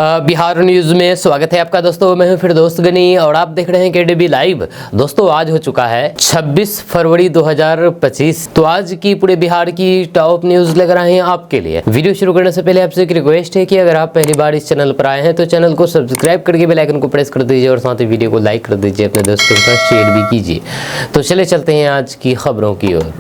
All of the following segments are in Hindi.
बिहार न्यूज में स्वागत है आपका दोस्तों। मैं हूं फिर दोस्त गनी और आप देख रहे हैं केडीबी लाइव। दोस्तों आज हो चुका है 26 फरवरी 2025। तो आज की पूरे बिहार की टॉप न्यूज लेकर आए हैं आपके लिए। वीडियो शुरू करने से पहले आपसे एक रिक्वेस्ट है कि अगर आप पहली बार इस चैनल पर आए हैं तो चैनल को सब्सक्राइब करके बेल आइकन को प्रेस कर दीजिए और साथ ही वीडियो को लाइक कर दीजिए, अपने दोस्तों के साथ शेयर भी कीजिए। तो चले चलते हैं आज की खबरों की ओर।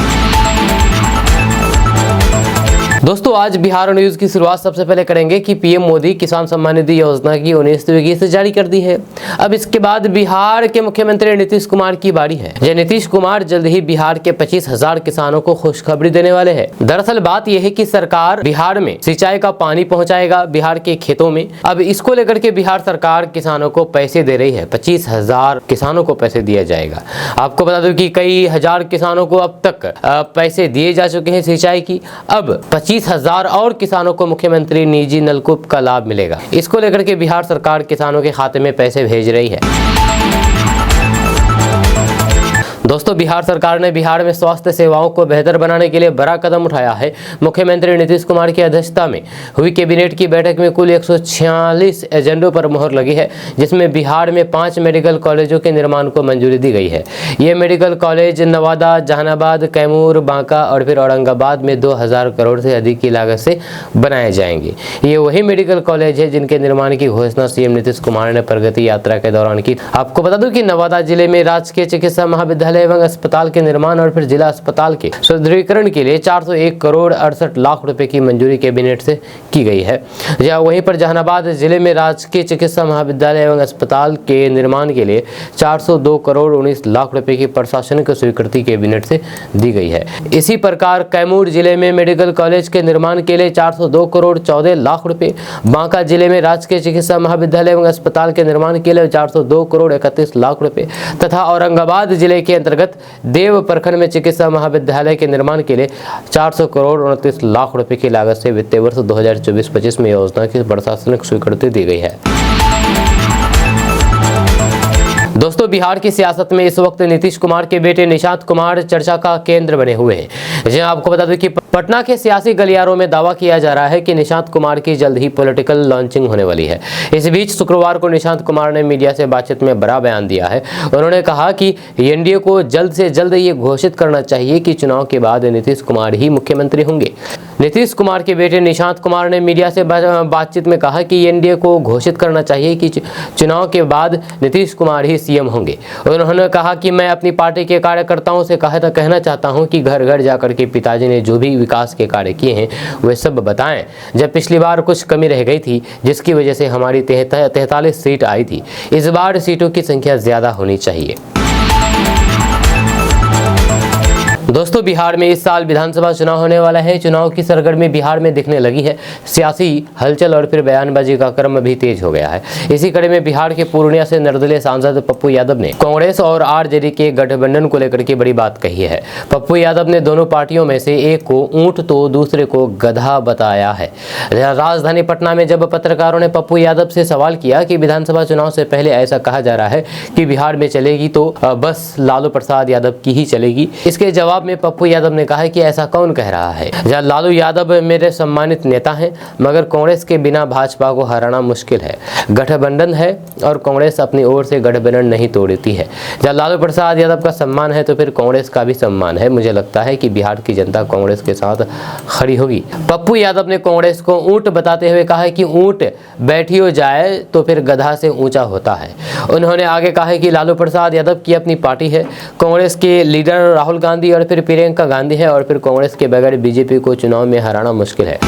दोस्तों आज बिहार न्यूज की शुरुआत सबसे पहले करेंगे कि पीएम मोदी किसान सम्मान निधि योजना की 19वीं किस्त जारी कर दी है। अब इसके बाद बिहार के मुख्यमंत्री नीतीश कुमार की बारी है। यह नीतीश कुमार जल्द ही बिहार के 25,000 किसानों को खुशखबरी देने वाले हैं। दरअसल बात यह है कि सरकार बिहार में सिंचाई का पानी पहुंचाएगा बिहार के खेतों में। अब इसको लेकर के बिहार सरकार किसानों को पैसे दे रही है। 25,000 किसानों को पैसे दिया जाएगा। आपको बता दूं कि कई हजार किसानों को अब तक पैसे दिए जा चुके हैं सिंचाई की। अब 25,000 और किसानों को मुख्यमंत्री निजी नलकूप का लाभ मिलेगा। इसको लेकर के बिहार सरकार किसानों के खाते में पैसे भेज रही है। दोस्तों बिहार सरकार ने बिहार में स्वास्थ्य सेवाओं को बेहतर बनाने के लिए बड़ा कदम उठाया है। मुख्यमंत्री नीतीश कुमार की अध्यक्षता में हुई कैबिनेट की बैठक में कुल 146 एजेंडों पर मुहर लगी है, जिसमें बिहार में 5 मेडिकल कॉलेजों के निर्माण को मंजूरी दी गई है। ये मेडिकल कॉलेज नवादा, जहानाबाद, कैमूर, बांका और फिर औरंगाबाद में 2000 करोड़ से अधिक की लागत से बनाए जाएंगे। ये वही मेडिकल कॉलेज है जिनके निर्माण की घोषणा सीएम नीतीश कुमार ने प्रगति यात्रा के दौरान की। आपको बता दूं कि नवादा जिले में राजकीय चिकित्सा महाविद्यालय एवं अस्पताल के निर्माण और फिर जिला अस्पताल के सुदृढ़ीकरण के लिए 401 करोड़ 68 लाख रुपए की मंजूरी कैबिनेट से की गई है। जहां वहीं पर जहानाबाद जिले में राजकीय चिकित्सा महाविद्यालय एवं अस्पताल के निर्माण के लिए 402 करोड़ 19 लाख रुपए की प्रशासनिक स्वीकृति कैबिनेट से दी गई है। इसी प्रकार कैमूर जिले में मेडिकल कॉलेज के निर्माण के लिए 402 करोड़ 14 लाख रुपए, बांका जिले में राजकीय चिकित्सा महाविद्यालय एवं अस्पताल के निर्माण के लिए 402 करोड़ 31 लाख रुपए तथा औरंगाबाद जिले के अंतर्गत देव प्रखंड में चिकित्सा महाविद्यालय के निर्माण के लिए 400 करोड़ 29 लाख रुपए की लागत से वित्तीय वर्ष 2024-25 में योजना की प्रशासनिक स्वीकृति दी गई है। दोस्तों बिहार की सियासत में इस वक्त नीतीश कुमार के बेटे निशांत कुमार चर्चा का केंद्र बने हुए हैं। जी आपको बता दूं कि पटना के सियासी गलियारों में दावा किया जा रहा है कि निशांत कुमार की जल्द ही पॉलिटिकल लॉन्चिंग होने वाली है। इस बीच शुक्रवार को निशांत कुमार ने मीडिया से बातचीत में बड़ा बयान दिया है। उन्होंने कहा कि एनडीए को जल्द से जल्द ये घोषित करना चाहिए कि चुनाव के बाद नीतीश कुमार ही मुख्यमंत्री होंगे। नीतीश कुमार के बेटे निशांत कुमार ने मीडिया से बातचीत में कहा कि एनडीए को घोषित करना चाहिए कि चुनाव के बाद नीतीश कुमार ही सीएम होंगे। उन्होंने कहा कि मैं अपनी पार्टी के कार्यकर्ताओं से कहना चाहता हूं कि घर घर जाकर के पिताजी ने जो भी विकास के कार्य किए हैं वे सब बताएं। जब पिछली बार कुछ कमी रह गई थी जिसकी वजह से हमारी 43 सीट आई थी, इस बार सीटों की संख्या ज्यादा होनी चाहिए। दोस्तों बिहार में इस साल विधानसभा चुनाव होने वाला है। चुनाव की सरगर्मी बिहार में दिखने लगी है। सियासी हलचल और फिर बयानबाजी का क्रम भी तेज हो गया है। इसी कड़ी में बिहार के पूर्णिया से निर्दलीय सांसद पप्पू यादव ने कांग्रेस और आरजेडी के गठबंधन को लेकर के बड़ी बात कही है। पप्पू यादव ने दोनों पार्टियों में से एक को ऊंट तो दूसरे को गधा बताया है। राजधानी पटना में जब पत्रकारों ने पप्पू यादव से सवाल किया कि विधानसभा चुनाव से पहले ऐसा कहा जा रहा है कि बिहार में चलेगी तो बस लालू प्रसाद यादव की ही चलेगी, इसके जवाब में पप्पू यादव ने कहा कि ऐसा कौन कह रहा है। जहाँ लालू यादव मेरे सम्मानित नेता हैं, मगर कांग्रेस के बिना भाजपा को हराना मुश्किल है। गठबंधन है और कांग्रेस अपनी ओर से गठबंधन नहीं तोड़ती है। जहाँ लालू प्रसाद यादव का सम्मान है तो फिर कांग्रेस का भी सम्मान है। मुझे लगता है कि बिहार की जनता कांग्रेस के साथ खड़ी होगी। पप्पू यादव ने कांग्रेस को ऊंट बताते हुए कहा कि ऊंट बैठी हो जाए तो फिर गधा से ऊंचा होता है। उन्होंने आगे कहा कि लालू प्रसाद यादव की अपनी पार्टी है, कांग्रेस के लीडर राहुल गांधी और फिर प्रियंका गांधी है और फिर कांग्रेस के बगैर बीजेपी को चुनाव में हराना मुश्किल है।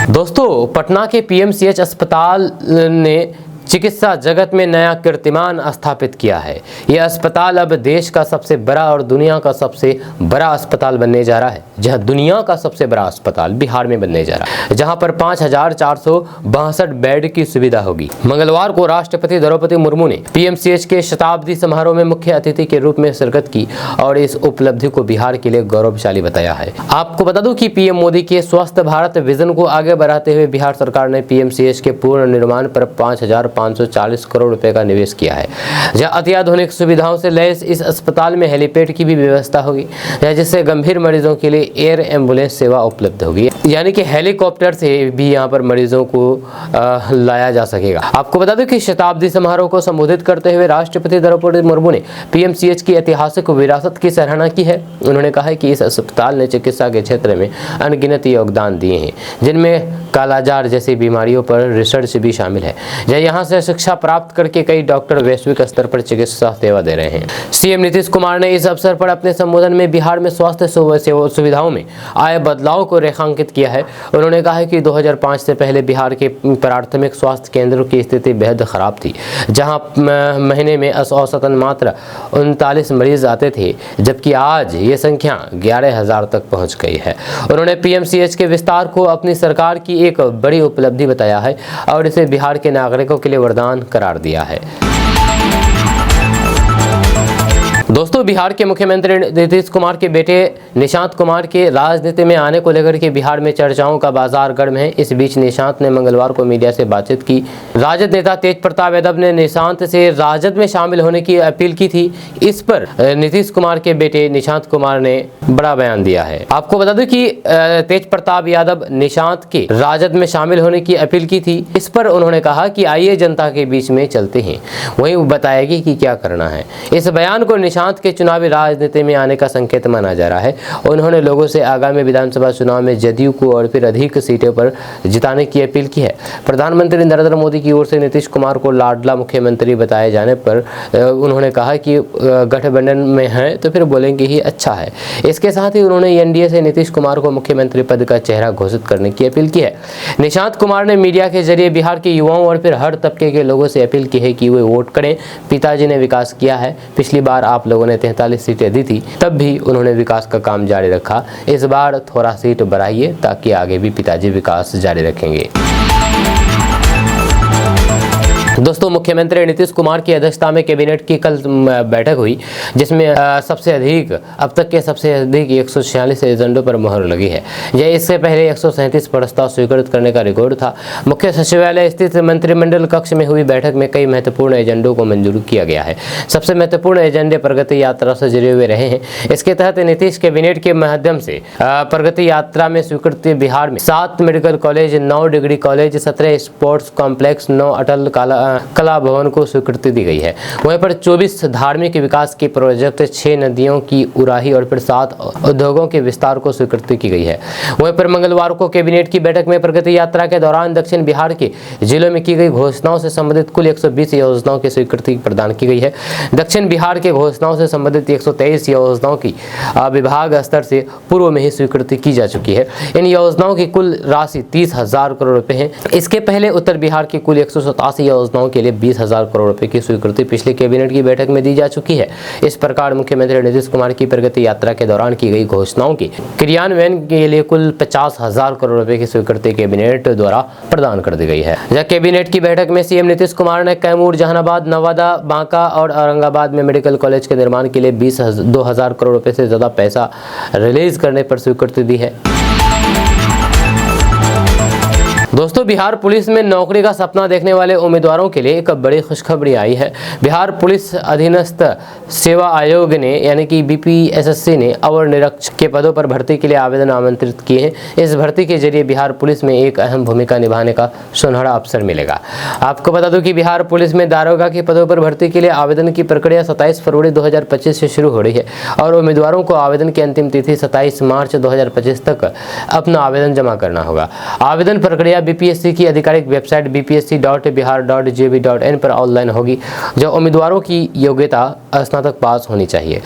दोस्तों पटना के पीएमसीएच अस्पताल ने चिकित्सा जगत में नया कीर्तिमान स्थापित किया है। यह अस्पताल अब देश का सबसे बड़ा और दुनिया का सबसे बड़ा अस्पताल बनने जा रहा है। जहां दुनिया का सबसे बड़ा अस्पताल बिहार में बनने जा रहा है, जहां पर 5462 बेड की सुविधा होगी। मंगलवार को राष्ट्रपति द्रौपदी मुर्मू ने पीएमसीएच के शताब्दी समारोह में मुख्य अतिथि के रूप में शिरकत की और इस उपलब्धि को बिहार के लिए गौरवशाली बताया है। आपको बता दूं कि पीएम मोदी के स्वस्थ भारत विजन को आगे बढ़ाते हुए बिहार सरकार ने पीएमसीएच के पूर्ण निर्माण पर 5,500 540 करोड़ रुपए का निवेश किया है। जहाँ अत्याधुनिक सुविधाओं से लैस इस अस्पताल में हेलीपैड की भी व्यवस्था होगी, जिससे गंभीर मरीजों के लिए एयर एम्बुलेंस सेवा उपलब्ध होगी, यानी कि हेलीकॉप्टर से भी यहाँ पर मरीजों को लाया जा सकेगा। आपको बता दें कि शताब्दी समारोह को संबोधित करते हुए राष्ट्रपति द्रौपदी मुर्मू ने पीएमसीएच की ऐतिहासिक विरासत की सराहना की है। उन्होंने कहा है कि इस अस्पताल ने चिकित्सा के क्षेत्र में अनगिनत योगदान दिए हैं, जिनमें कालाजार जैसी बीमारियों पर रिसर्च भी शामिल है। यहाँ से शिक्षा प्राप्त करके कई डॉक्टर वैश्विक स्तर पर चिकित्सा सेवा दे रहे हैं। सीएम नीतीश कुमार ने इस अवसर पर अपने संबोधन में बिहार में स्वास्थ्य सुविधाओं में आए बदलाव को रेखांकित किया है। उन्होंने कहा है कि 2005 से पहले बिहार के प्राथमिक स्वास्थ्य केंद्रों की स्थिति बेहद खराब थी, जहां महीने में औसतन मात्र 39 मरीज आते थे, जबकि आज ये संख्या 11,000 तक पहुंच गई है। उन्होंने पीएमसीएच के विस्तार को अपनी सरकार की एक बड़ी उपलब्धि बताया है और इसे बिहार के नागरिकों के लिए वरदान करार दिया है। दोस्तों, बिहार के मुख्यमंत्री नीतीश कुमार के बेटे निशांत कुमार के राजनीति में आने को लेकर के बिहार में चर्चाओं का बाजार गर्म है। इस बीच निशांत ने मंगलवार को मीडिया से बातचीत की। राजद नेता तेज प्रताप यादव ने निशांत से राजद में शामिल होने की अपील की थी। इस पर नीतीश कुमार के बेटे निशांत कुमार ने बड़ा बयान दिया है। आपको बता दूं कि तेज प्रताप यादव निशांत के राजद में शामिल होने की अपील की थी। इस पर उन्होंने कहा कि आइए जनता के बीच में चलते हैं, वही बताएगी कि क्या करना है। इस बयान को निशांत के चुनावी राजनीति में आने का संकेत माना जा रहा है। उन्होंने लोगों से आगामी विधानसभा चुनाव में जदयू को और फिर अधिक सीटों पर जिताने की अपील की है। प्रधानमंत्री नरेंद्र मोदी की ओर से नीतीश कुमार को लाडला मुख्यमंत्री बताए जाने पर उन्होंने कहा कि गठबंधन में है तो फिर बोलेंगे ही अच्छा है। इसके साथ ही उन्होंने एनडीए से नीतीश कुमार को मुख्यमंत्री पद का चेहरा घोषित करने की अपील की है। निशांत कुमार ने मीडिया के जरिए बिहार के युवाओं और फिर हर तबके के लोगों से अपील की है कि वे वोट करें। पिताजी ने विकास किया है। पिछली बार आप लोगों ने 43 सीटें दी थी, तब भी उन्होंने विकास का काम जारी रखा। इस बार थोड़ा सीट बढ़ाइए ताकि आगे भी पिताजी विकास जारी रखेंगे। दोस्तों, मुख्यमंत्री नीतीश कुमार की अध्यक्षता में कैबिनेट की कल बैठक हुई, जिसमें सबसे अधिक अब तक के सबसे अधिक 146 एजेंडों पर मुहर लगी है। यह इससे पहले 137 प्रस्ताव स्वीकृत करने का रिकॉर्ड था। मुख्य सचिवालय स्थित मंत्रिमंडल कक्ष में हुई बैठक में कई महत्वपूर्ण एजेंडों को मंजूर किया गया है। सबसे महत्वपूर्ण एजेंडे प्रगति यात्रा से जुड़े हुए रहे हैं। इसके तहत नीतीश कैबिनेट के माध्यम से प्रगति यात्रा में स्वीकृति बिहार में 7 medical college, 9 degree college, 17 sports complex, 9 अटल कला भवन को स्वीकृति दी गई है। वहीं पर 24 धार्मिक विकास के प्रोजेक्ट, 6 नदियों की उड़ाही और फिर 7 उद्योगों के विस्तार को स्वीकृति की गई है। वहीं पर मंगलवार को कैबिनेट की बैठक में प्रगति यात्रा के दौरान दक्षिण बिहार के जिलों में की गई घोषणाओं से संबंधित कुल 120 योजनाओं की स्वीकृति प्रदान की गई है। दक्षिण बिहार के घोषणाओं से संबंधित 123 योजनाओं की विभाग स्तर से पूर्व में ही स्वीकृति की जा चुकी है। इन योजनाओं की कुल राशि 30,000 करोड़ रुपए है। इसके पहले उत्तर बिहार की कुल 187 योजनाओं के लिए 20,000 करोड़ रुपए की स्वीकृति पिछले कैबिनेट की बैठक में दी जा चुकी है। इस प्रकार मुख्यमंत्री नीतीश कुमार की प्रगति यात्रा के दौरान की गई घोषणाओं की क्रियान्वयन के लिए कुल 50,000 करोड़ रुपए की स्वीकृति कैबिनेट द्वारा प्रदान कर दी गई है। जहाँ कैबिनेट की बैठक में सीएम नीतीश कुमार ने कैमूर, जहानाबाद, नवादा, बांका और औरंगाबाद में मेडिकल कॉलेज के निर्माण के लिए 2,000 करोड़ रुपए से ज्यादा पैसा रिलीज करने पर स्वीकृति दी है। दोस्तों, बिहार पुलिस में नौकरी का सपना देखने वाले उम्मीदवारों के लिए एक बड़ी खुशखबरी आई है। बिहार पुलिस अधीनस्थ सेवा आयोग ने यानी कि बीपीएसएससी ने अवर निरीक्षक के पदों पर भर्ती के लिए आवेदन आमंत्रित किए हैं। इस भर्ती के जरिए बिहार पुलिस में एक अहम भूमिका निभाने का सुनहरा अवसर मिलेगा। आपको बता दूं कि बिहार पुलिस में दारोगा के पदों पर भर्ती के लिए आवेदन की प्रक्रिया 27 फरवरी 2025 से शुरू हो रही है और उम्मीदवारों को आवेदन की अंतिम तिथि 27 मार्च 2025 तक अपना आवेदन जमा करना होगा। आवेदन प्रक्रिया बीपीएससी की आधिकारिक वेबसाइट bpsc.bihar.gov.in पर ऑनलाइन होगी, जो उम्मीदवारों की योग्यता स्नातक पास होनी चाहिए।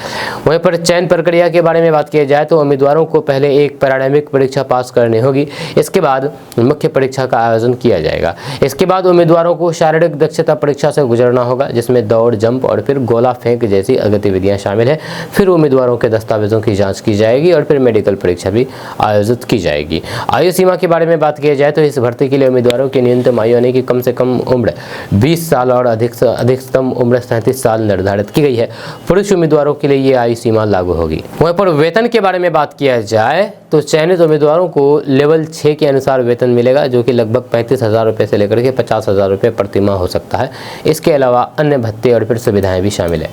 वहीं पर चयन प्रक्रिया के बारे में बात की जाए तो उम्मीदवारों को पहले एक प्रारंभिक परीक्षा पास करनी होगी। इसके बाद मुख्य परीक्षा का आयोजन किया जाएगा। इसके बाद उम्मीदवारों को शारीरिक दक्षता परीक्षा से गुजरना होगा, जिसमें दौड़, जंप और फिर गोला फेंक जैसी गतिविधियां शामिल है। फिर उम्मीदवारों के दस्तावेजों की जाँच की जाएगी और फिर मेडिकल परीक्षा भी आयोजित की जाएगी। आयु सीमा के बारे में बात की जाए तो इस भर्ती भर्ती के लिए उम्मीदवारों की न्यूनतम आयु यानी कि कम से कम उम्र 20 साल और अधिकतम उम्र 37 साल निर्धारित की गई है। पुरुष उम्मीदवारों के लिए ये आयु सीमा लागू होगी। वहीं पर वेतन के बारे में बात किया जाए तो चयनित उम्मीदवारों को लेवल 6 के अनुसार वेतन मिलेगा, जो कि लगभग 35,000 रुपये से लेकर के 50,000 रुपये प्रति माह हो सकता है। इसके अलावा अन्य भत्ते और फिर सुविधाएं भी शामिल है।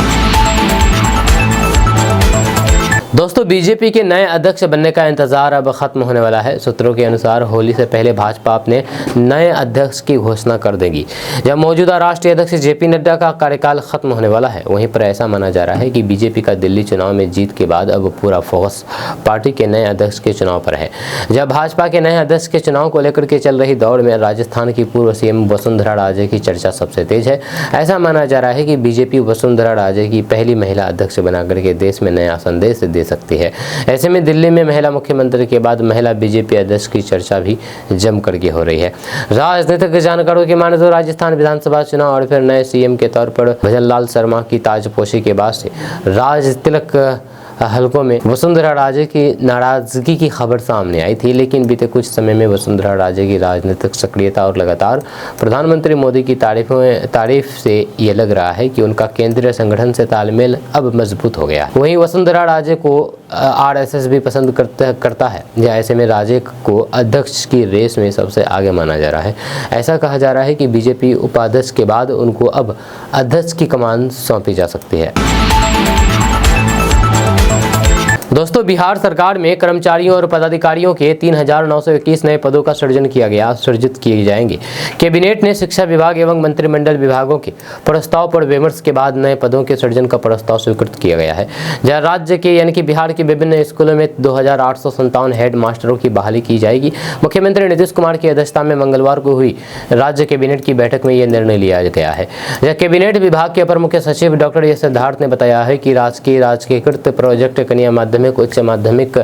दोस्तों, बीजेपी के नए अध्यक्ष बनने का इंतजार अब खत्म होने वाला है। सूत्रों के अनुसार होली से पहले भाजपा अपने नए अध्यक्ष की घोषणा कर देगी। जब मौजूदा राष्ट्रीय अध्यक्ष जेपी नड्डा का कार्यकाल खत्म होने वाला है, वहीं पर ऐसा माना जा रहा है कि बीजेपी का दिल्ली चुनाव में जीत के बाद अब पूरा फोकस पार्टी के नए अध्यक्ष के चुनाव पर है। जब भाजपा के नए अध्यक्ष के चुनाव को लेकर के चल रही दौड़ में राजस्थान की पूर्व सीएम वसुंधरा राजे की चर्चा सबसे तेज है। ऐसा माना जा रहा है कि बीजेपी वसुंधरा राजे की पहली महिला अध्यक्ष बनाकर के देश में नया संदेश दे सकती है। ऐसे में दिल्ली में महिला मुख्यमंत्री के बाद महिला बीजेपी अध्यक्ष की चर्चा भी जम करके हो रही है। राजनीतिक जानकारों की माने तो राजस्थान विधानसभा चुनाव और फिर नए सीएम के तौर पर भजनलाल शर्मा की ताजपोशी के बाद से राज तिलक हलकों में वसुंधरा राजे की नाराजगी की खबर सामने आई थी, लेकिन बीते कुछ समय में वसुंधरा राजे की राजनीतिक सक्रियता और लगातार प्रधानमंत्री मोदी की तारीफ से ये लग रहा है कि उनका केंद्रीय संगठन से तालमेल अब मजबूत हो गया। वहीं वसुंधरा राजे को आरएसएस भी पसंद करता है। ऐसे में राजे को अध्यक्ष की रेस में सबसे आगे माना जा रहा है। ऐसा कहा जा रहा है कि बीजेपी उपाध्यक्ष के बाद उनको अब अध्यक्ष की कमान सौंपी जा सकती है। दोस्तों, बिहार सरकार में कर्मचारियों और पदाधिकारियों के 3,921 नए पदों का सृजित किए जाएंगे। कैबिनेट ने शिक्षा विभाग एवं मंत्रिमंडल विभागों के प्रस्ताव पर विमर्श के बाद नए पदों के सृजन का प्रस्ताव स्वीकृत किया गया है। जहां राज्य के यानी कि बिहार के विभिन्न स्कूलों में 2,857 हेड मास्टरों की बहाली की जाएगी। मुख्यमंत्री नीतीश कुमार की अध्यक्षता में मंगलवार को हुई राज्य कैबिनेट की बैठक में यह निर्णय लिया गया है। कैबिनेट विभाग के अपर मुख्य सचिव डॉक्टर एस सिद्धार्थ ने बताया है कि राजकीयकृत प्रोजेक्ट कन्या माध्यमिक उच्च माध्यमिक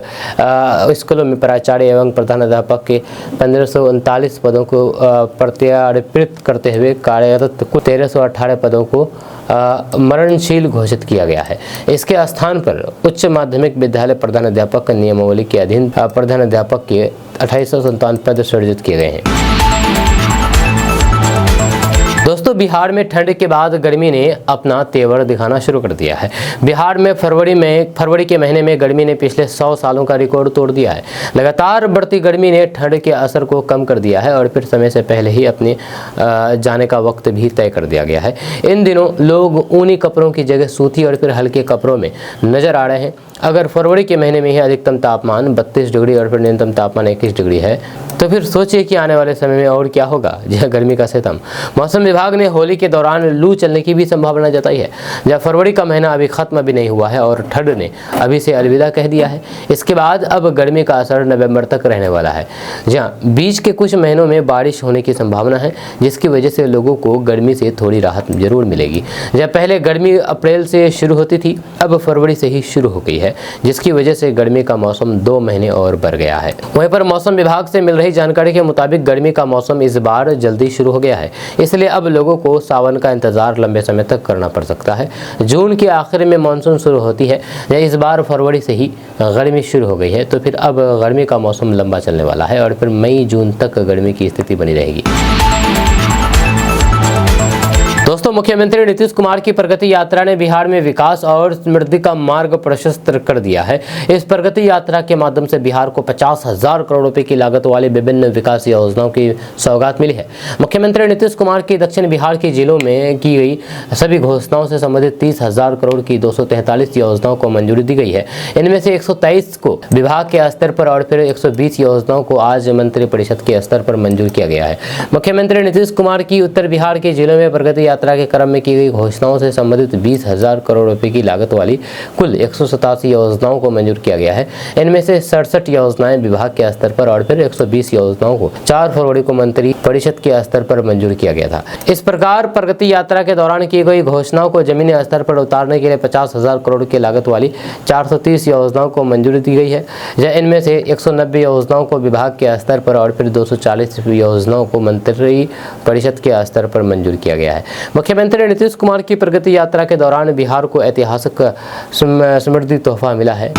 स्कूलों में प्राचार्य एवं प्रधानाध्यापक के 1539 पदों को प्रत्यार्पित करते हुए कार्यरत कुल 1318 पदों को मरणशील घोषित किया गया है। इसके स्थान पर उच्च माध्यमिक विद्यालय प्रधानाध्यापक नियमावली के अधीन प्रधानाध्यापक के 2857 पद सृजित किए गए हैं। दोस्तों, बिहार में ठंड के बाद गर्मी ने अपना तेवर दिखाना शुरू कर दिया है। बिहार में फरवरी के महीने में गर्मी ने पिछले 100 सालों का रिकॉर्ड तोड़ दिया है। लगातार बढ़ती गर्मी ने ठंड के असर को कम कर दिया है और फिर समय से पहले ही अपने जाने का वक्त भी तय कर दिया गया है। इन दिनों लोग ऊनी कपड़ों की जगह सूती और फिर हल्के कपड़ों में नजर आ रहे हैं। अगर फरवरी के महीने में ही अधिकतम तापमान 32 डिग्री और फिर न्यूनतम तापमान 21 डिग्री है, तो फिर सोचिए कि आने वाले समय में और क्या होगा। जहाँ गर्मी का सितम। मौसम विभाग ने होली के दौरान लू चलने की भी संभावना जताई है। जहाँ फरवरी का महीना अभी खत्म भी नहीं हुआ है और ठंड ने अभी से अलविदा कह दिया है। इसके बाद अब गर्मी का असर नवंबर तक रहने वाला है। जहाँ बीच के कुछ महीनों में बारिश होने की संभावना है, जिसकी वजह से लोगों को गर्मी से थोड़ी राहत जरूर मिलेगी। जहाँ पहले गर्मी अप्रैल से शुरू होती थी, अब फरवरी से ही शुरू हो गई है, जिसकी वजह से गर्मी का मौसम 2 महीने और बढ़ गया है। वहीं पर मौसम विभाग से मिल रही जानकारी के मुताबिक गर्मी का मौसम इस बार जल्दी शुरू हो गया है। इसलिए अब लोगों को सावन का इंतजार लंबे समय तक करना पड़ सकता है। जून के आखिर में मानसून शुरू होती है। इस बार फरवरी से ही गर्मी शुरू हो गई है, तो फिर अब गर्मी का मौसम लंबा चलने वाला है और फिर मई जून तक गर्मी की स्थिति बनी रहेगी। दोस्तों, मुख्यमंत्री नीतीश कुमार की प्रगति यात्रा ने बिहार में विकास और समृद्धि का मार्ग प्रशस्त कर दिया है। इस प्रगति यात्रा के माध्यम से बिहार को 50,000 करोड़ रुपए की लागत वाली विभिन्न विकास योजनाओं की सौगात मिली है। मुख्यमंत्री नीतीश कुमार की दक्षिण बिहार के जिलों में की गई सभी घोषणाओं से संबंधित 30,000 करोड़ की 243 योजनाओं को मंजूरी दी गई है। इनमें से 123 को विभाग के स्तर पर और फिर 120 योजनाओं को आज मंत्रिपरिषद के स्तर पर मंजूर किया गया है। मुख्यमंत्री नीतीश कुमार की उत्तर बिहार के जिलों में प्रगति यात्रा के क्रम में की गई घोषणाओं से संबंधित 20,000 करोड़ रुपए की लागत वाली कुल 187 योजनाओं को मंजूर किया गया है। इनमें से 67 योजनाएं विभाग के स्तर पर और फिर 120 योजनाओं को 4 फरवरी को मंत्री परिषद के स्तर पर मंजूर किया गया था। इस प्रकार प्रगति यात्रा के दौरान की गई घोषणाओं को जमीनी स्तर पर उतारने के लिए 50,000 करोड़ की लागत वाली 430 योजनाओं को मंजूरी दी गई है। इनमें से 190 योजनाओं को विभाग के स्तर पर और फिर 240 योजनाओं को मंत्री परिषद के स्तर पर मंजूर किया गया है। मुख्यमंत्री नीतीश कुमार की प्रगति यात्रा के दौरान बिहार को ऐतिहासिक समृद्धि तोहफा मिला है।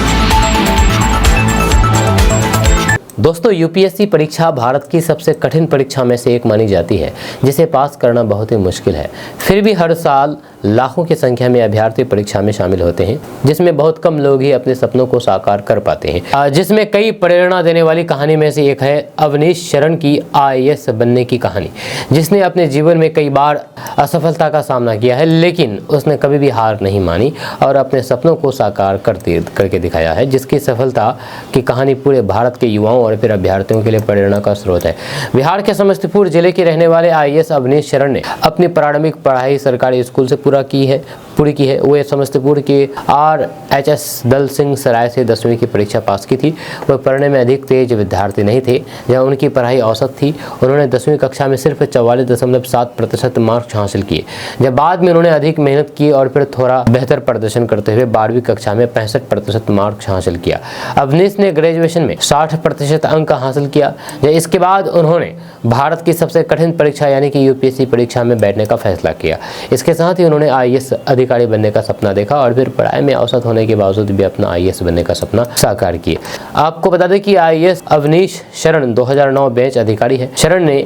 दोस्तों, यूपीएससी परीक्षा भारत की सबसे कठिन परीक्षा में से एक मानी जाती है, जिसे पास करना बहुत ही मुश्किल है। फिर भी हर साल लाखों की संख्या में अभ्यर्थी परीक्षा में शामिल होते हैं, जिसमें बहुत कम लोग ही अपने सपनों को साकार कर पाते हैं। जिसमें कई प्रेरणा देने वाली कहानी में से एक है अवनीश शरण की IAS बनने की कहानी, जिसने अपने जीवन में कई बार असफलता का सामना किया है, लेकिन उसने कभी भी हार नहीं मानी और अपने सपनों को साकार करके दिखाया है, जिसकी सफलता की कहानी पूरे भारत के युवाओं और फिर अभ्यर्थियों के लिए प्रेरणा का स्रोत है। बिहार के समस्तीपुर जिले के रहने वाले IAS अवनीश शरण ने अपनी प्रारंभिक पढ़ाई सरकारी स्कूल से पूरी की है। वो समस्तीपुर के RHS दल सिंह सराय से 10वीं की परीक्षा पास की थी। वह पढ़ने में अधिक तेज विद्यार्थी नहीं थे, जहाँ उनकी पढ़ाई औसत थी। उन्होंने 10वीं कक्षा में सिर्फ 44.7% मार्क्स हासिल किए, जब बाद में उन्होंने अधिक मेहनत की और फिर थोड़ा बेहतर प्रदर्शन करते हुए 12वीं कक्षा में 65% मार्क्स हासिल किया। अवनीश ने ग्रेजुएशन में 60% अंक हासिल किया। इसके बाद उन्होंने भारत की सबसे कठिन परीक्षा यानी कि यूपीएससी परीक्षा में बैठने का फैसला किया। इसके साथ ही उन्होंने IAS अधिकारी बनने का सपना देखा और फिर पढ़ाई में औसत होने के बावजूद भी अपना IAS बनने का सपना साकार किया। आपको बता दें कि IAS अवनीश शरण 2009 बैच अधिकारी है। शरण ने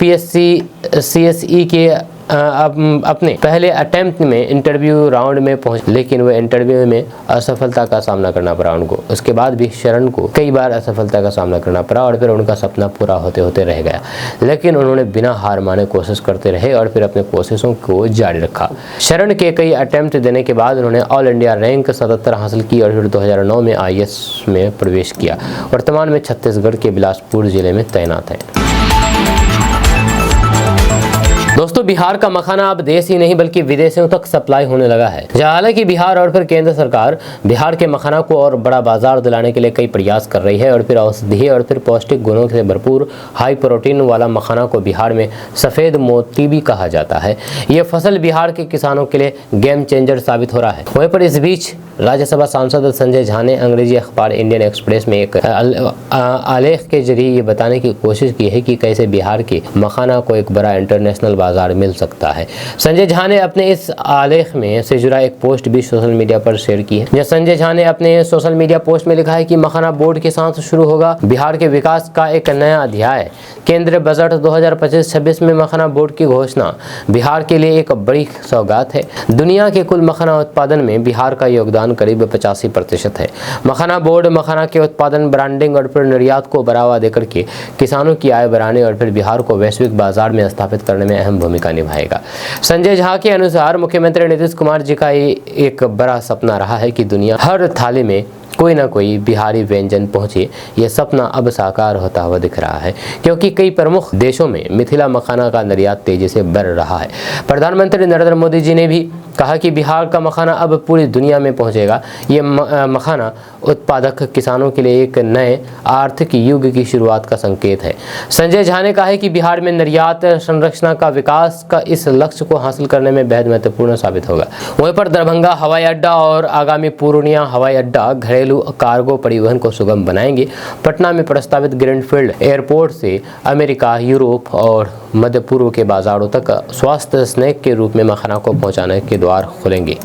PSC CSE के अपने पहले अटेम्प्ट में इंटरव्यू राउंड में पहुंचे, लेकिन वह इंटरव्यू में असफलता का सामना करना पड़ा उनको। उसके बाद भी शरण को कई बार असफलता का सामना करना पड़ा और फिर उनका सपना पूरा होते होते रह गया, लेकिन उन्होंने बिना हार माने कोशिश करते रहे और फिर अपने कोशिशों को जारी रखा। शरण के कई अटेम्प्ट देने के बाद उन्होंने ऑल इंडिया रैंक 77 हासिल की और फिर 2009 में IAS में प्रवेश किया। वर्तमान में छत्तीसगढ़ के बिलासपुर जिले में तैनात है। दोस्तों, बिहार का मखाना अब देश ही नहीं बल्कि विदेशों तक सप्लाई होने लगा है। हालांकि बिहार और फिर केंद्र सरकार बिहार के मखाना को और बड़ा बाजार दिलाने के लिए कई प्रयास कर रही है और फिर औषधीय और फिर पौष्टिक गुणों से भरपूर हाई प्रोटीन वाला मखाना को बिहार में सफ़ेद मोती भी कहा जाता है। ये फसल बिहार के किसानों के लिए गेम चेंजर साबित हो रहा है। वहीं पर इस बीच राज्यसभा सांसद संजय झा ने अंग्रेजी अखबार इंडियन एक्सप्रेस में एक आलेख के जरिए ये बताने की कोशिश की है कि कैसे बिहार के मखाना को एक बड़ा इंटरनेशनल बाजार मिल सकता है। संजय झा ने अपने इस आलेख में से जुड़ा एक पोस्ट भी सोशल मीडिया पर शेयर की है। संजय झा ने अपने सोशल मीडिया पोस्ट में लिखा है कि मखाना बोर्ड के साथ शुरू होगा बिहार के विकास का एक नया अध्याय। केंद्रीय बजट 2025-26 में मखाना बोर्ड की घोषणा बिहार के लिए एक बड़ी सौगात है। दुनिया के कुल मखाना उत्पादन में बिहार का योगदान करीब 85% है। मखाना बोर्ड मखाना के उत्पादन, ब्रांडिंग और फिर निर्यात को बढ़ावा देकर के किसानों की आय बढ़ाने और फिर बिहार को वैश्विक बाजार में स्थापित करने में अहम भूमिका निभाएगा। संजय झा के अनुसार मुख्यमंत्री नीतीश कुमार जी का एक बड़ा सपना रहा है कि दुनिया हर थाली में कोई ना कोई बिहारी व्यंजन पहुंचे। यह सपना अब साकार होता हुआ दिख रहा है, क्योंकि कई प्रमुख देशों में मिथिला मखाना का निर्यात तेजी से बढ़ रहा है। प्रधानमंत्री नरेंद्र मोदी जी ने भी कहा कि बिहार का मखाना अब पूरी दुनिया में पहुंचेगा। ये मखाना उत्पादक किसानों के लिए एक नए आर्थिक युग की शुरुआत का संकेत है। संजय झा ने कहा है कि बिहार में निर्यात संरचना का विकास का इस लक्ष्य को हासिल करने में बेहद महत्वपूर्ण साबित होगा। वहीं पर दरभंगा हवाई अड्डा और आगामी पूर्णिया हवाई अड्डा घरेलू कार्गो परिवहन को सुगम बनाएंगे। पटना में प्रस्तावित ग्रीनफील्ड एयरपोर्ट से अमेरिका, यूरोप और मध्य पूर्व के बाजारों तक स्वास्थ्य स्नैक के रूप में मखाना को पहुंचाने के द्वार खुलेंगे।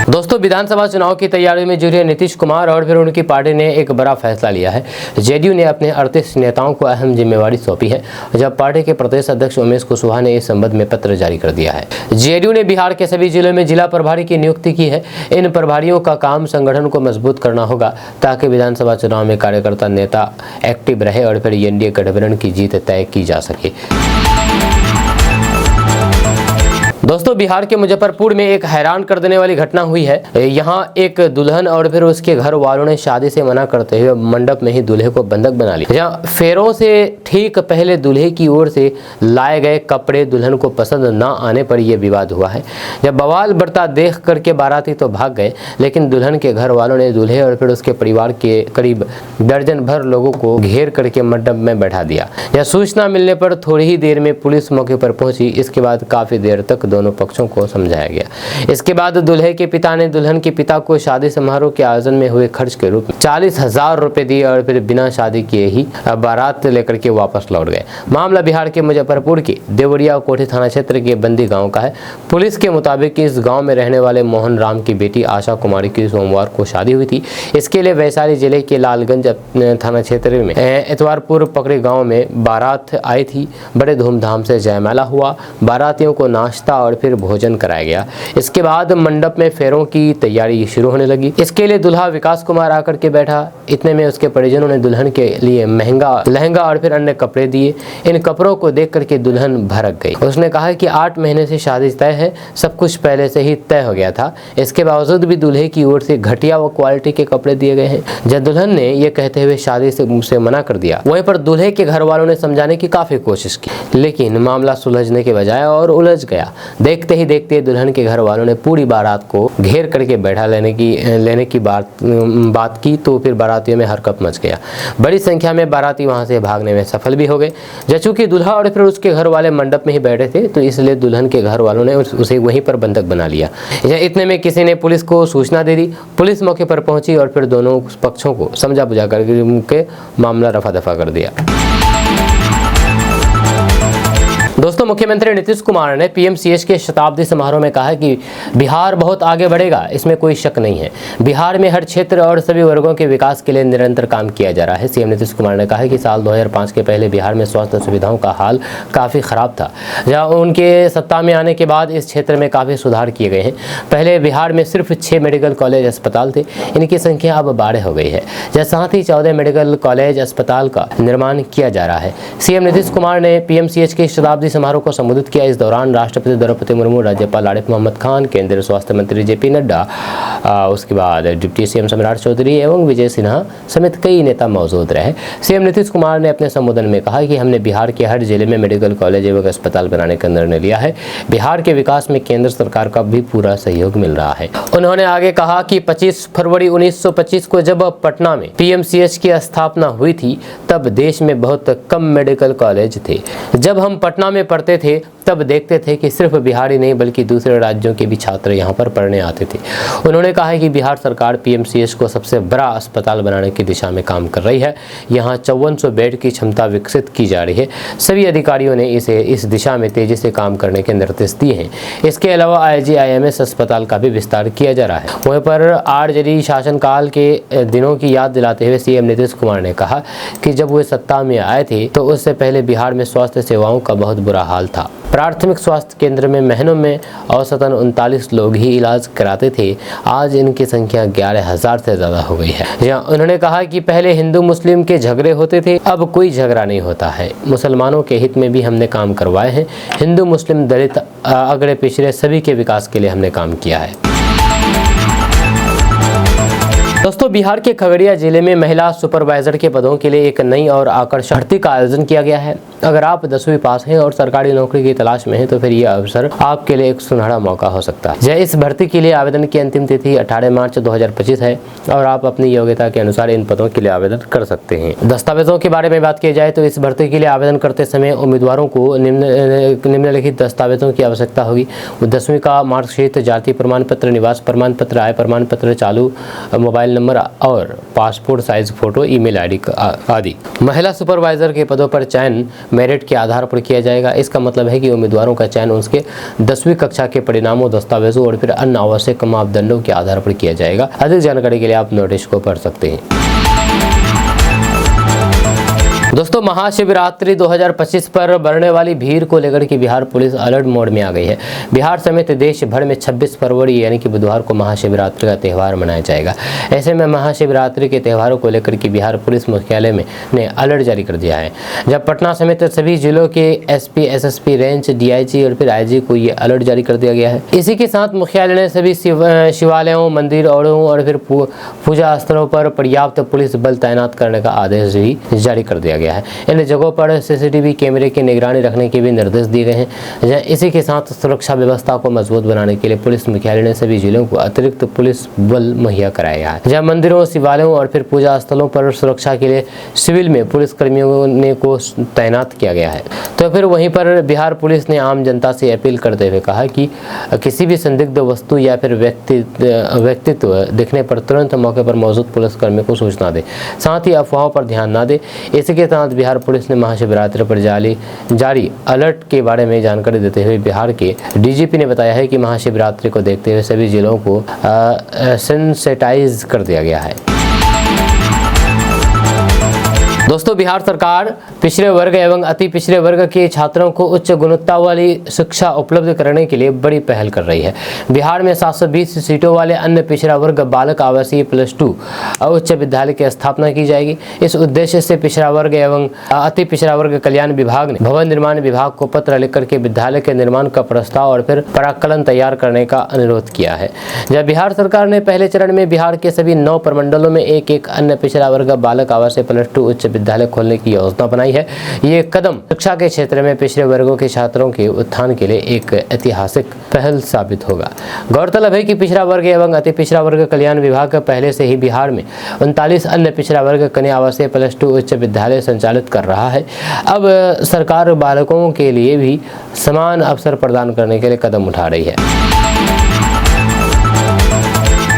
दोस्तों, विधानसभा चुनाव की तैयारी में जुड़े नीतीश कुमार और फिर उनकी पार्टी ने एक बड़ा फैसला लिया है। जेडीयू ने अपने 38 नेताओं को अहम जिम्मेवारी सौंपी है, जब पार्टी के प्रदेश अध्यक्ष उमेश कुशवाहा ने इस संबंध में पत्र जारी कर दिया है। जेडीयू ने बिहार के सभी जिलों में जिला प्रभारी की नियुक्ति की है। इन प्रभारियों का काम संगठन को मजबूत करना होगा, ताकि विधानसभा चुनाव में कार्यकर्ता नेता एक्टिव रहे और फिर एनडीए गठबंधन की जीत तय की जा सके। दोस्तों, बिहार के मुजफ्फरपुर में एक हैरान कर देने वाली घटना हुई है। यहाँ एक दुल्हन और फिर उसके घर वालों ने शादी से मना करते हुए मंडप में ही दूल्हे को बंधक बना लिया। जहाँ फेरों से ठीक पहले दूल्हे की ओर से लाए गए कपड़े दुल्हन को पसंद न आने पर यह विवाद हुआ है। जब बवाल बढ़ता देख करके बाराती तो भाग गए, लेकिन दुल्हन के घर वालों ने दूल्हे और फिर उसके परिवार के करीब दर्जन भर लोगों को घेर करके मंडप में बैठा दिया। यह सूचना मिलने पर थोड़ी ही देर में पुलिस मौके पर पहुंची। इसके बाद काफी देर तक दोनों दोनों पक्षों को समझाया गया। इसके बाद दूल्हे के पिता ने दुल्हन के पिता को शादी समारोह के आयोजन में हुए खर्च के रूप में 40,000 रुपए दिए और फिर बिना शादी किए ही बारात लेकर के वापस लौट गए। मामला बिहार के मुजफ्फरपुर के देवरिया कोठी थाना क्षेत्र के बंदी गांव का है। पुलिस के मुताबिक इस गांव में रहने वाले मोहन राम की बेटी आशा कुमारी की सोमवार को शादी हुई थी। इसके लिए वैशाली जिले के लालगंज थाना क्षेत्र में इतवारपुर पकड़े गांव में बारात आई थी। बड़े धूमधाम से जयमाला हुआ, बारातियों को नाश्ता और फिर भोजन कराया गया। इसके बाद मंडप में फेरों की तैयारी शुरू होने लगी। इसके लिए दूल्हा विकास कुमार आकर के बैठा। इतने में उसके परिजनों ने दुल्हन के लिए महंगा लहंगा और फिर अन्य कपड़े दिए। इन कपड़ों को देख करके दुल्हन भड़क गई। उसने कहा कि 8 महीने से शादी तय है, सब कुछ पहले से ही तय हो गया था। इसके बावजूद भी दूल्हे की ओर से घटिया व क्वालिटी के कपड़े दिए गए हैं। जब दुल्हन ने ये कहते हुए शादी से मुझसे मना कर दिया, वहीं पर दूल्हे के घर वालों ने समझाने की काफी कोशिश की, लेकिन मामला सुलझने के बजाय और उलझ गया। देखते ही देखते दुल्हन के घर वालों ने पूरी बारात को घेर करके बैठा लेने की बात की, तो फिर बारातियों में हरकत मच गया। बड़ी संख्या में बाराती वहां से भागने में सफल भी हो गए। जब चूंकि दूल्हा और फिर उसके घर वाले मंडप में ही बैठे थे, तो इसलिए दुल्हन के घर वालों ने उसे वहीं पर बंधक बना लिया। इतने में किसी ने पुलिस को सूचना दे दी। पुलिस मौके पर पहुंची और फिर दोनों पक्षों को समझा बुझा करके मामला रफा दफा कर दिया। दोस्तों, मुख्यमंत्री नीतीश कुमार ने पीएमसीएच के शताब्दी समारोह में कहा कि बिहार बहुत आगे बढ़ेगा, इसमें कोई शक नहीं है। बिहार में हर क्षेत्र और सभी वर्गों के विकास के लिए निरंतर काम किया जा रहा है। सीएम नीतीश कुमार ने कहा कि साल 2005 के पहले बिहार में स्वास्थ्य सुविधाओं का हाल काफ़ी ख़राब था। जहाँ उनके सत्ता में आने के बाद इस क्षेत्र में काफ़ी सुधार किए गए हैं। पहले बिहार में सिर्फ 6 मेडिकल कॉलेज अस्पताल थे, इनकी संख्या अब 12 हो गई है। साथ ही 14 मेडिकल कॉलेज अस्पताल का निर्माण किया जा रहा है। सीएम नीतीश कुमार ने पीएमसीएच के शताब्दी समारोह को संबोधित किया। इस दौरान राष्ट्रपति द्रौपदी मुर्मू, राज्यपाल आरिफ मोहम्मद खान, केंद्रीय स्वास्थ्य मंत्री जेपी नड्डा, उसके बाद डिप्टी सीएम सम्राट चौधरी एवं विजय सिन्हा समेत कई नेता मौजूद रहे। सीएम नीतीश कुमार ने अपने संबोधन में कहा कि हमने बिहार के हर जिले में मेडिकल कॉलेज एवं अस्पताल बनाने का निर्णय लिया है। बिहार के विकास में केंद्र सरकार का भी पूरा सहयोग मिल रहा है। उन्होंने आगे कहा कि 25 फरवरी 1925 को जब पटना में पीएमसीएच की स्थापना हुई थी, तब देश में बहुत कम मेडिकल कॉलेज थे। जब हम पटना में पढ़ते थे तब देखते थे कि सिर्फ बिहारी नहीं बल्कि दूसरे राज्यों के भी छात्र यहाँ पर पढ़ने आते थे। उन्होंने कहा कि बिहार सरकार पीएमसीएच को सबसे बड़ा अस्पताल बनाने की दिशा में काम कर रही है। यहाँ 5400 बेड की क्षमता विकसित की जा रही है। सभी अधिकारियों ने इस दिशा में तेजी से काम करने के निर्देश दिए हैं। इसके अलावा IGIMS अस्पताल का भी विस्तार किया जा रहा है। वहीं पर आरजेडी शासनकाल के दिनों की याद दिलाते हुए सीएम नीतीश कुमार ने कहा कि जब वे सत्ता में आए थे तो उससे पहले बिहार में स्वास्थ्य सेवाओं का बहुत बुरा हाल था। प्राथमिक स्वास्थ्य केंद्र में महीनों में औसतन 39 लोग ही इलाज कराते थे। आज इनकी संख्या 11,000 से ज़्यादा हो गई है। उन्होंने कहा कि पहले हिंदू मुस्लिम के झगड़े होते थे, अब कोई झगड़ा नहीं होता है। मुसलमानों के हित में भी हमने काम करवाए हैं। हिंदू मुस्लिम दलित अगड़े पिछड़े सभी के विकास के लिए हमने काम किया है। दोस्तों, बिहार के खगड़िया जिले में महिला सुपरवाइजर के पदों के लिए एक नई और आकर्षक भर्ती का आयोजन किया गया है। अगर आप 10वीं पास हैं और सरकारी नौकरी की तलाश में हैं तो फिर यह अवसर आपके लिए एक सुनहरा मौका हो सकता है। इस भर्ती के लिए आवेदन की अंतिम तिथि 18 मार्च 2025 है और आप अपनी योग्यता के अनुसार इन पदों के लिए आवेदन कर सकते हैं। दस्तावेजों के बारे में बात की जाए तो इस भर्ती के लिए आवेदन करते समय उम्मीदवारों को निम्नलिखित दस्तावेजों की आवश्यकता होगी। 10वीं का मार्कशीट, जाति प्रमाण पत्र, निवास प्रमाण पत्र, आय प्रमाण पत्र, चालू मोबाइल नंबर और passport size photo, email ID आदि। महिला सुपरवाइजर के पदों पर चयन मेरिट के आधार पर किया जाएगा। इसका मतलब है कि उम्मीदवारों का चयन उसके 10वीं कक्षा के परिणामों, दस्तावेजों और फिर अन्य आवश्यक मापदंडों के आधार पर किया जाएगा। अधिक जानकारी के लिए आप नोटिस को पढ़ सकते हैं। दोस्तों, महाशिवरात्रि 2025 पर बढ़ने वाली भीड़ को लेकर के बिहार पुलिस अलर्ट मोड में आ गई है। बिहार समेत देश भर में 26 फरवरी यानी कि बुधवार को महाशिवरात्रि का त्यौहार मनाया जाएगा। ऐसे में महाशिवरात्रि के त्यौहारों को लेकर के बिहार पुलिस मुख्यालय ने अलर्ट जारी कर दिया है। जब पटना समेत सभी जिलों के SP, SSP, रेंज, DIG और फिर IG को ये अलर्ट जारी कर दिया गया है। इसी के साथ मुख्यालय ने सभी शिवालयों, मंदिरों और फिर पूजा स्थलों पर पर्याप्त पुलिस बल तैनात करने का आदेश भी जारी कर दिया गया है। इन जगहों पर CCTV कैमरे की निगरानी रखने के भी निर्देश दिए गए हैं। जहाँ इसी के साथ सुरक्षा व्यवस्था को मजबूत बनाने के लिए पुलिस मुख्यालय ने सभी जिलों को अतिरिक्त पुलिस बल मुहैया कराया गया है। जहाँ मंदिरों, शिवालयों और फिर पूजा स्थलों पर सुरक्षा के लिए सिविल में पुलिस कर्मियों को तैनात किया गया है। तो फिर वहीं पर बिहार पुलिस ने आम जनता से अपील करते हुए कहा कि किसी भी संदिग्ध वस्तु या फिर व्यक्तित्व दिखने पर तुरंत मौके पर मौजूद पुलिसकर्मी को सूचना दे, साथ ही अफवाहों पर ध्यान न दे। इसी के तहत बिहार पुलिस ने महाशिवरात्रि पर जारी अलर्ट के बारे में जानकारी देते हुए बिहार के DGP ने बताया है कि महाशिवरात्रि को देखते हुए सभी जिलों को सेंसिटाइज कर दिया गया है। दोस्तों, बिहार सरकार पिछड़े वर्ग एवं अति पिछड़े वर्ग के छात्रों को उच्च गुणवत्ता वाली शिक्षा उपलब्ध कराने के लिए बड़ी पहल कर रही है। बिहार में 720 सीटों वाले अन्य पिछड़ा वर्ग बालक आवासीय +2 उच्च विद्यालय की स्थापना की जाएगी। इस उद्देश्य से पिछड़ा वर्ग एवं अति पिछड़ा वर्ग कल्याण विभाग ने भवन निर्माण विभाग को पत्र लिखकर के विद्यालय के निर्माण का प्रस्ताव और फिर प्राक्कलन तैयार करने का अनुरोध किया है। जब बिहार सरकार ने पहले चरण में बिहार के सभी 9 प्रमंडलों में एक अन्य पिछड़ा वर्ग बालक आवासीय +2 उच्च विद्यालय खोलने की योजना बनाई है। ये कदम शिक्षा के क्षेत्र में पिछड़े वर्गों के छात्रों के उत्थान के लिए एक ऐतिहासिक पहल साबित होगा। गौरतलब है कि पिछड़ा वर्ग एवं अति पिछड़ा वर्ग कल्याण विभाग पहले से ही बिहार में 39 अन्य पिछड़ा वर्ग कन्या आवासीय +2 उच्च विद्यालय संचालित कर रहा है। अब सरकार बालकों के लिए भी समान अवसर प्रदान करने के लिए कदम उठा रही है।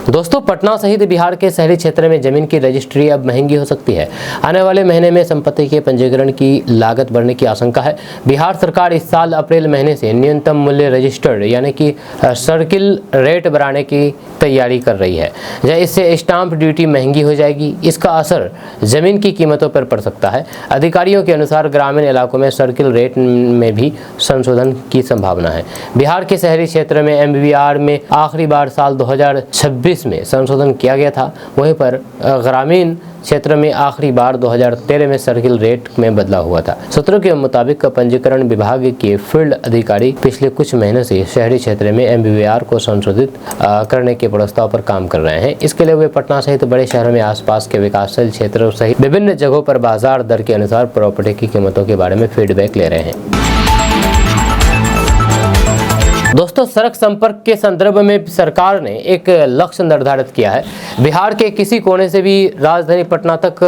दोस्तों, पटना सहित बिहार के शहरी क्षेत्र में जमीन की रजिस्ट्री अब महंगी हो सकती है। आने वाले महीने में संपत्ति के पंजीकरण की लागत बढ़ने की आशंका है। बिहार सरकार इस साल अप्रैल महीने से न्यूनतम मूल्य रजिस्टर्ड यानी कि सर्किल रेट बढ़ाने की तैयारी कर रही है। इससे स्टाम्प ड्यूटी महंगी हो जाएगी। इसका असर जमीन की कीमतों पर पड़ सकता है। अधिकारियों के अनुसार ग्रामीण इलाकों में सर्किल रेट में भी संशोधन की संभावना है। बिहार के शहरी क्षेत्र में MBR में आखिरी बार साल 2026 में संशोधन किया गया था। वहीं पर ग्रामीण क्षेत्र में आखिरी बार 2013 में सर्किल रेट में बदलाव हुआ था। सूत्रों के मुताबिक पंजीकरण विभाग के फील्ड अधिकारी पिछले कुछ महीनों से शहरी क्षेत्र में MBR को संशोधित करने के प्रस्ताव पर काम कर रहे हैं। इसके लिए वे पटना सहित बड़े शहरों में आसपास के विकासशील क्षेत्रों सहित विभिन्न जगहों पर बाजार दर के अनुसार प्रॉपर्टी की कीमतों के बारे में फीडबैक ले रहे हैं। दोस्तों, सड़क संपर्क के संदर्भ में सरकार ने एक लक्ष्य निर्धारित किया है। बिहार के किसी कोने से भी राजधानी पटना तक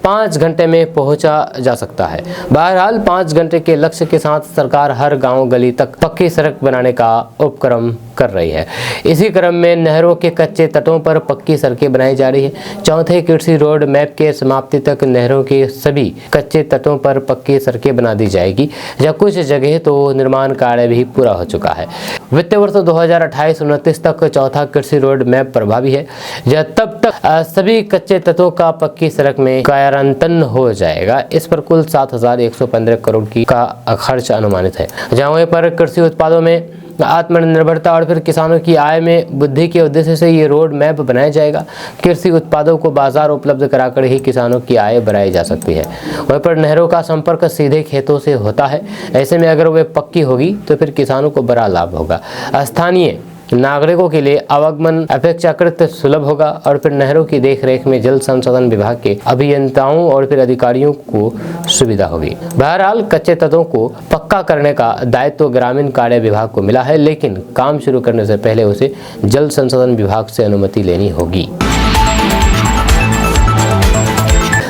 5 घंटे में पहुंचा जा सकता है। बहरहाल 5 घंटे के लक्ष्य के साथ सरकार हर गांव गली तक पक्की सड़क बनाने का उपक्रम कर रही है। इसी क्रम में नहरों के कच्चे तटों पर पक्की सड़कें बनाई जा रही है। चौथे कृषि रोड मैप के समाप्ति तक नहरों के सभी कच्चे तटों पर पक्की सड़कें बना दी जाएगी। या कुछ जगह तो निर्माण कार्य भी पूरा हो चुका है। वित्तीय वर्ष 2028-29 तक चौथा कृषि रोड मैप प्रभावी है। तब तक सभी कच्चे तत्वों का पक्की सड़क में कार्यान्वयन हो जाएगा। इस पर कुल 7,115 करोड़ का खर्च अनुमानित है। जहाँ पर कृषि उत्पादों में आत्मनिर्भरता और फिर किसानों की आय में वृद्धि के उद्देश्य से ये रोड मैप बनाया जाएगा। कृषि उत्पादों को बाजार उपलब्ध कराकर ही किसानों की आय बढ़ाई जा सकती है। वहीं पर नहरों का संपर्क सीधे खेतों से होता है। ऐसे में अगर वे पक्की होगी तो फिर किसानों को बड़ा लाभ होगा। स्थानीय नागरिकों के लिए आवागमन अपेक्षाकृत सुलभ होगा और फिर नहरों की देखरेख में जल संसाधन विभाग के अभियंताओं और फिर अधिकारियों को सुविधा होगी। बहरहाल कच्चे तत्वों को पक्का करने का दायित्व ग्रामीण कार्य विभाग को मिला है, लेकिन काम शुरू करने से पहले उसे जल संसाधन विभाग से अनुमति लेनी होगी।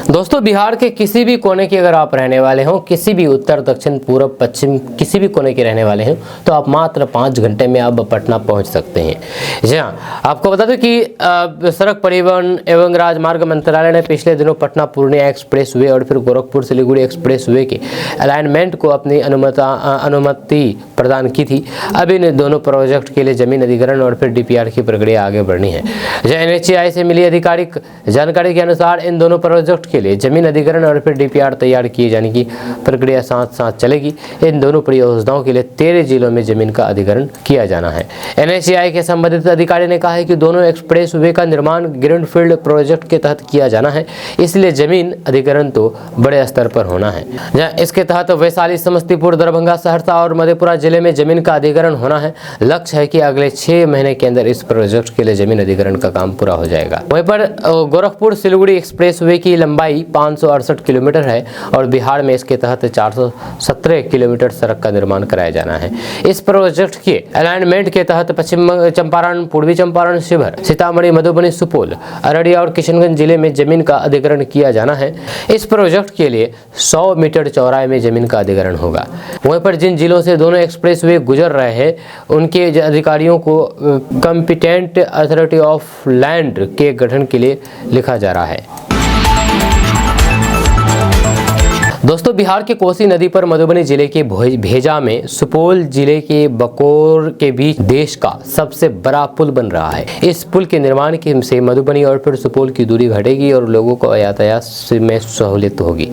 दोस्तों, बिहार के किसी भी कोने के अगर आप रहने वाले हो, किसी भी उत्तर, दक्षिण, पूर्व, पश्चिम किसी भी कोने के रहने वाले हैं तो आप मात्र 5 घंटे में अब पटना पहुंच सकते हैं। जी हाँ, आपको बता दें कि सड़क परिवहन एवं राजमार्ग मंत्रालय ने पिछले दिनों पटना पूर्णिया एक्सप्रेसवे और फिर गोरखपुर सिलीगुड़ी एक्सप्रेसवे के अलाइनमेंट को अपनी अनुमति प्रदान की थी। अब इन दोनों प्रोजेक्ट के लिए जमीन अधिग्रहण और फिर DPR की प्रक्रिया आगे बढ़नी है। NHAI से मिली आधिकारिक जानकारी के अनुसार इन दोनों प्रोजेक्ट के लिए जमीन अधिग्रहण और फिर DPR तैयार किए जाने की प्रक्रिया साथ साथ चलेगी। इन दोनों परियोजनाओं के लिए 13 जिलों में जमीन का अधिग्रहण किया जाना है। NHAI के संबंधित अधिकारी ने कहा है कि दोनों एक्सप्रेसवे का निर्माण ग्रीनफील्ड प्रोजेक्ट के तहत किया जाना है, इसलिए जमीन अधिग्रहण तो बड़े स्तर पर होना है। जहाँ इसके तहत वैशाली, समस्तीपुर, दरभंगा, सहरसा और मधेपुरा जिले में जमीन का अधिग्रहण होना है। लक्ष्य है कि अगले 6 महीने के अंदर इस प्रोजेक्ट के लिए जमीन अधिग्रहण का काम पूरा हो जाएगा। वहीं पर गोरखपुर सिलीगुड़ी एक्सप्रेसवे की लंबाई 568 किलोमीटर है और बिहार में इसके तहत 417 किलोमीटर सड़क का निर्माण कराया जाना है। इस प्रोजेक्ट के अलाइनमेंट के तहत पश्चिम चंपारण, पूर्वी चंपारण, शिवहर, सीतामढ़ी, मधुबनी, सुपौल, अररिया और किशनगंज जिले में जमीन का अधिग्रहण किया जाना है। इस प्रोजेक्ट के लिए 100 मीटर चौड़ाई में जमीन का अधिग्रहण होगा। वहीं पर जिन जिलों से दोनों एक्सप्रेसवे गुजर रहे हैं उनके अधिकारियों को कॉम्पिटेंट अथॉरिटी ऑफ लैंड के गठन के लिए लिखा जा रहा है। दोस्तों, बिहार के कोसी नदी पर मधुबनी जिले के भेजा में सुपौल जिले के बकोर के बीच देश का सबसे बड़ा पुल बन रहा है। इस पुल के निर्माण से मधुबनी और फिर सुपौल की दूरी घटेगी और लोगों को यातायात में सहूलियत होगी।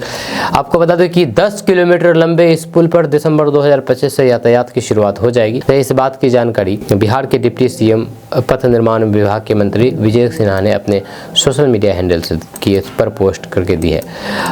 आपको बता दें कि 10 किलोमीटर लंबे इस पुल पर दिसंबर 2025 से यातायात की शुरुआत हो जाएगी। तो इस बात की जानकारी बिहार के डिप्टी सीएम पथ निर्माण विभाग के मंत्री विजय सिन्हा ने अपने सोशल मीडिया हैंडल से पर पोस्ट करके दी है।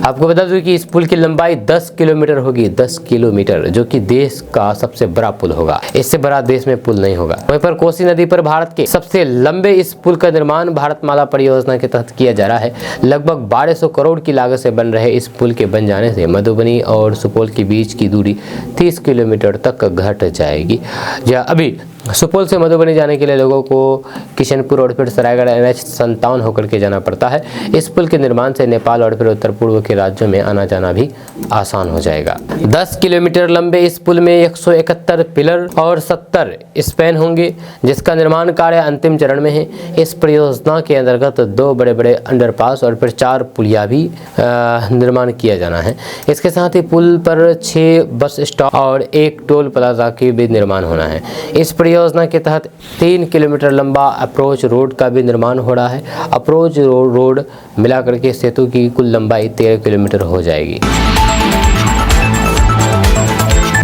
आपको बता दूं कि इस पुल की लंबाई 10 किलोमीटर होगी, 10 किलोमीटर, जो कि देश का सबसे बड़ा पुल होगा। इससे बड़ा देश में पुल नहीं होगा। वहीं पर कोसी नदी पर भारत के सबसे लंबे इस पुल का निर्माण भारतमाला परियोजना के तहत किया जा रहा है। लगभग 1200 करोड़ की लागत से बन रहे इस पुल के बन जाने से मधुबनी और सुपौल के बीच की दूरी 30 किलोमीटर तक घट जाएगी। अभी सुपौल से मधुबनी जाने के लिए लोगों को किशनपुर और फिर सरायगढ़ NH57 होकर के जाना पड़ता है। इस पुल के निर्माण से नेपाल और फिर उत्तर पूर्व के राज्यों में आना जाना भी आसान हो जाएगा। 10 किलोमीटर लंबे इस पुल में 171 पिलर और 70 स्पैन होंगे, जिसका निर्माण कार्य अंतिम चरण में है। इस परियोजना के अंतर्गत 2 बड़े-बड़े अंडरपास और फिर 4 पुलिया भी निर्माण किया जाना है। इसके साथ ही पुल पर 6 बस स्टॉप और 1 टोल प्लाजा की भी निर्माण होना है। इस परियोजना के तहत 3 किलोमीटर लंबा अप्रोच रोड का भी निर्माण हो रहा है। अप्रोच रोड मिलाकर के सेतु की कुल लंबाई 13 किलोमीटर हो जाएगी।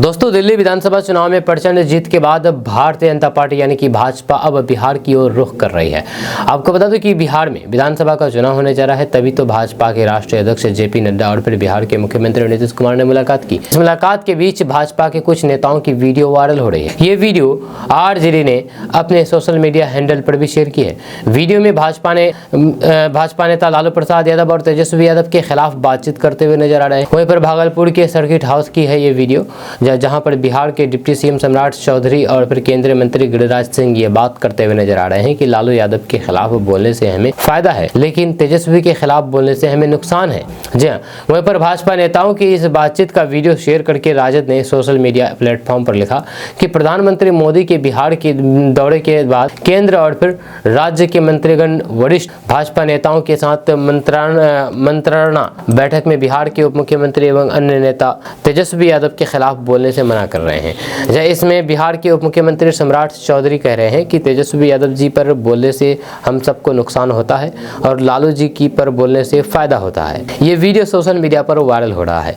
दोस्तों, दिल्ली विधानसभा चुनाव में प्रचंड जीत के बाद भारतीय जनता पार्टी यानी कि भाजपा अब बिहार की ओर रुख कर रही है। आपको बता दूं कि बिहार में विधानसभा का चुनाव होने जा रहा है, तभी तो भाजपा के राष्ट्रीय अध्यक्ष JP नड्डा और फिर बिहार के मुख्यमंत्री नीतीश कुमार ने मुलाकात की। इस मुलाकात के बीच भाजपा के कुछ नेताओं की वीडियो वायरल हो रही है। ये वीडियो RJD ने अपने सोशल मीडिया हैंडल पर भी शेयर की है। वीडियो में भाजपा नेता लालू प्रसाद यादव और तेजस्वी यादव के खिलाफ बातचीत करते हुए नजर आ रहे हैं। वहीं पर भागलपुर के सर्किट हाउस की है ये वीडियो, जहां पर बिहार के डिप्टी सीएम सम्राट चौधरी और फिर केंद्रीय मंत्री गिरिराज सिंह ये बात करते हुए नजर आ रहे हैं कि लालू यादव के खिलाफ बोलने से हमें फायदा है, लेकिन तेजस्वी के खिलाफ बोलने से हमें नुकसान है। जी हाँ, वहीं पर भाजपा नेताओं की इस बातचीत का वीडियो शेयर करके राजद ने सोशल मीडिया प्लेटफॉर्म पर लिखा कि प्रधानमंत्री मोदी के बिहार के दौरे के बाद केंद्र और फिर राज्य के मंत्रीगण वरिष्ठ भाजपा नेताओं के साथ मंत्रणा बैठक में बिहार के उप मुख्यमंत्री एवं अन्य नेता तेजस्वी यादव के खिलाफ बोलने से मना कर रहे हैं। इसमें बिहार के उप मुख्यमंत्री सम्राट चौधरी कह रहे हैं कि तेजस्वी यादव जी पर बोलने से हम सबको नुकसान होता है और लालू जी की पर बोलने से फायदा होता है। ये वीडियो सोशल मीडिया पर वायरल हो रहा है।